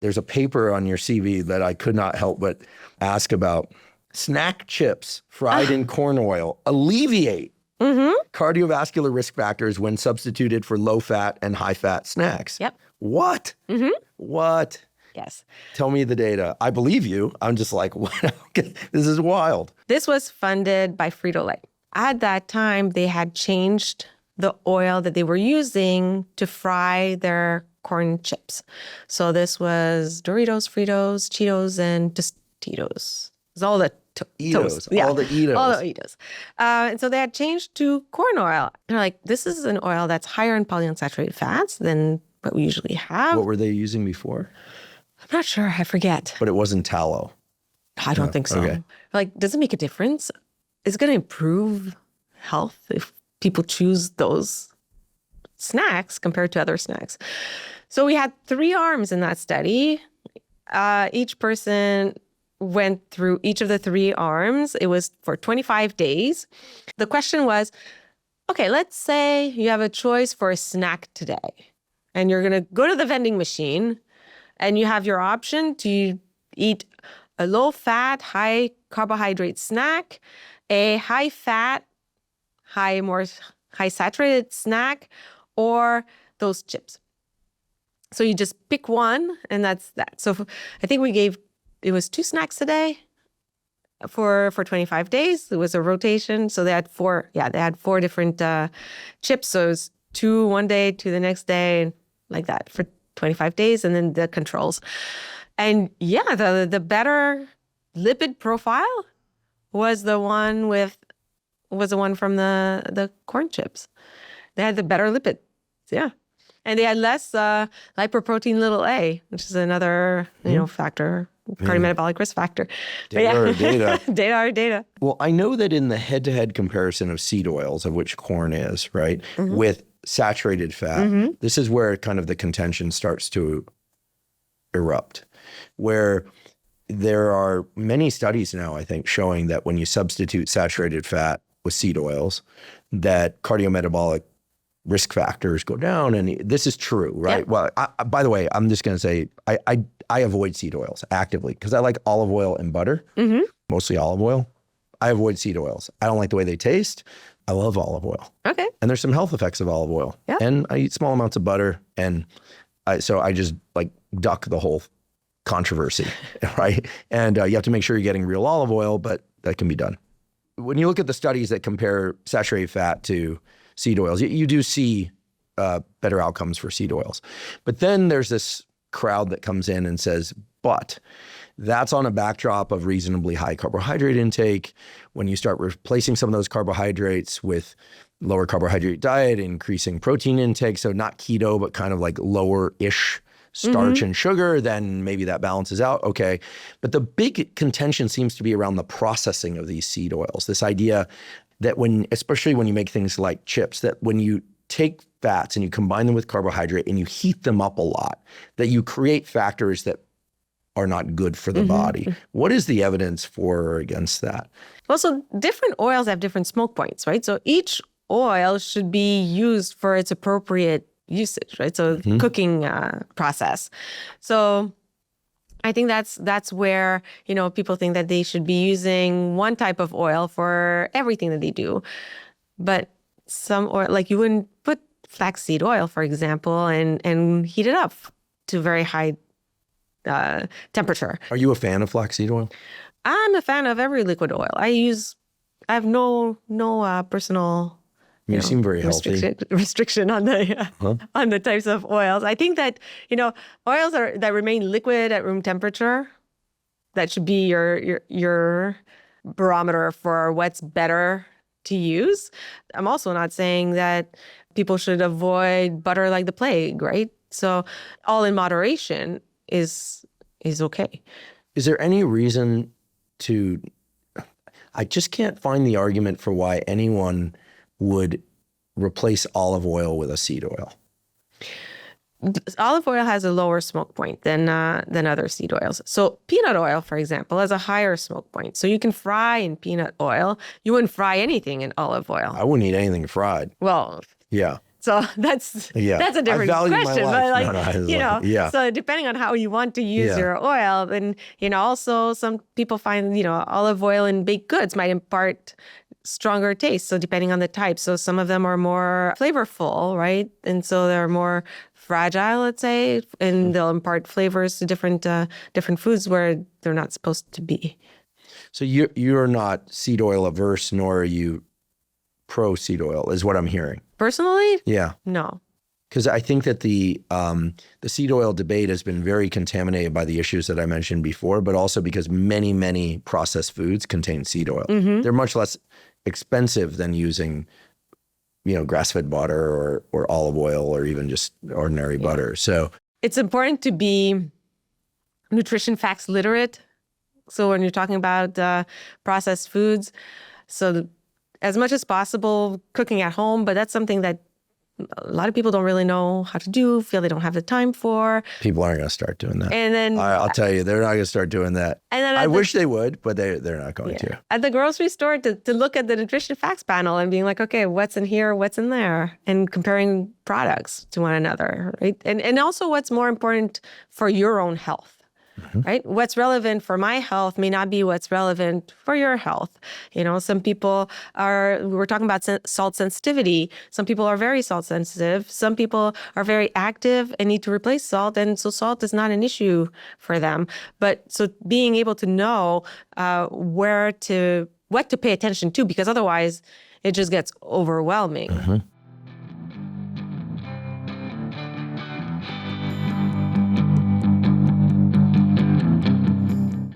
There's a paper on your CV that I could not help but ask about. Snack chips fried in corn oil alleviate cardiovascular risk factors when substituted for low-fat and high-fat snacks. Yep. What? What? Yes. Tell me the data. I believe you. I'm just like, what? This is wild. This was funded by Frito-Lay. At that time, they had changed the oil that they were using to fry their corn chips. So this was Doritos, Fritos, Cheetos, and Tostitos. It was all the toast. Yeah. All the Eatos. All the Eatos. And so they had changed to corn oil. They're like, this is an oil that's higher in polyunsaturated fats than what we usually have. What were they using before? I'm not sure. I forget. But it wasn't tallow. I don't think so. Okay. Like, does it make a difference? Is it going to improve health if people choose those snacks compared to other snacks? So we had 3 arms in that study. Each person went through each of the 3 arms. It was for 25 days. The question was, okay, let's say you have a choice for a snack today, and you're going to go to the vending machine, and you have your option to eat a low-fat, high-carbohydrate snack, a high-fat, high-saturated snack, or those chips. So you just pick one, and that's that. So I think it was 2 snacks a day for 25 days. It was a rotation. So they had 4 different chips. So it was 2 one day, 2 the next day, like that for 25 days, and then the controls. And yeah, the better lipid profile was the one from the corn chips. They had the better lipids, yeah. And they had less lipoprotein little a, which is another factor, cardiometabolic risk factor. Data or data. Data or data. Well, I know that in the head-to-head comparison of seed oils, of which corn is, right, with saturated fat, this is where kind of the contention starts to erupt, where there are many studies now, I think, showing that when you substitute saturated fat with seed oils, that cardiometabolic risk factors go down. And this is true, right? Yep. Well, by the way, I'm just going to say I avoid seed oils actively because I like olive oil and butter, mostly olive oil. I avoid seed oils. I don't like the way they taste. I love olive oil. Okay. And there's some health effects of olive oil. Yep. And I eat small amounts of butter. And so I just like duck the whole controversy, right? And you have to make sure you're getting real olive oil, but that can be done. When you look at the studies that compare saturated fat to seed oils, you do see better outcomes for seed oils. But then there's this crowd that comes in and says, but that's on a backdrop of reasonably high carbohydrate intake. When you start replacing some of those carbohydrates with lower carbohydrate diet, increasing protein intake, so not keto, but kind of like lower-ish starch and sugar, then maybe that balances out. Okay. But the big contention seems to be around the processing of these seed oils. This idea that especially when you make things like chips, that when you take fats and you combine them with carbohydrate and you heat them up a lot, that you create factors that are not good for the body. What is the evidence for or against that? Well, so different oils have different smoke points, right? So each oil should be used for its appropriate usage, right? So cooking process. So I think that's where, people think that they should be using one type of oil for everything that they do. But some oil, like you wouldn't put flaxseed oil, for example, and heat it up to very high temperature. Are you a fan of flaxseed oil? I'm a fan of every liquid oil. I have no personal You seem very healthy. Restriction on the types of oils. I think that, oils that remain liquid at room temperature, that should be your barometer for what's better to use. I'm also not saying that people should avoid butter like the plague, right? So all in moderation is okay. Is there any reason I just can't find the argument for why anyone would replace olive oil with a seed oil. Olive oil has a lower smoke point than other seed oils. So peanut oil, for example, has a higher smoke point. So you can fry in peanut oil. You wouldn't fry anything in olive oil. I wouldn't eat anything fried. Well, yeah. So that's Yeah. a different I value my question. life. But like, No, no, I was you know, like, yeah. so depending on how you want to use Yeah. your oil, and also some people find olive oil in baked goods might impart stronger taste. So depending on the type, so some of them are more flavorful, right? And so they're more fragile, let's say, and they'll impart flavors to different foods where they're not supposed to be. So you're not seed oil averse, nor are you pro seed oil, is what I'm hearing. Personally, Yeah. no. Because I think that the seed oil debate has been very contaminated by the issues that I mentioned before, but also because many, many processed foods contain seed oil. Mm-hmm. They're much less expensive than using, grass-fed butter or olive oil or even just ordinary butter. So it's important to be nutrition facts literate. So when you're talking about processed foods, so as much as possible, cooking at home, but that's something that a lot of people don't really know how to do, feel they don't have the time for. people aren't going to start doing that. And then I'll tell you, they're not going to start doing that. And then I wish they would, but they're not going to. At the grocery store, to look at the nutrition facts panel and being like, okay, what's in here, what's in there, and comparing products to one another, right? And also what's more important for your own health. Right? What's relevant for my health may not be what's relevant for your health. Some people we're talking about salt sensitivity. Some people are very salt sensitive. Some people are very active and need to replace salt. And so salt is not an issue for them. But so being able to know what to pay attention to, because otherwise it just gets overwhelming.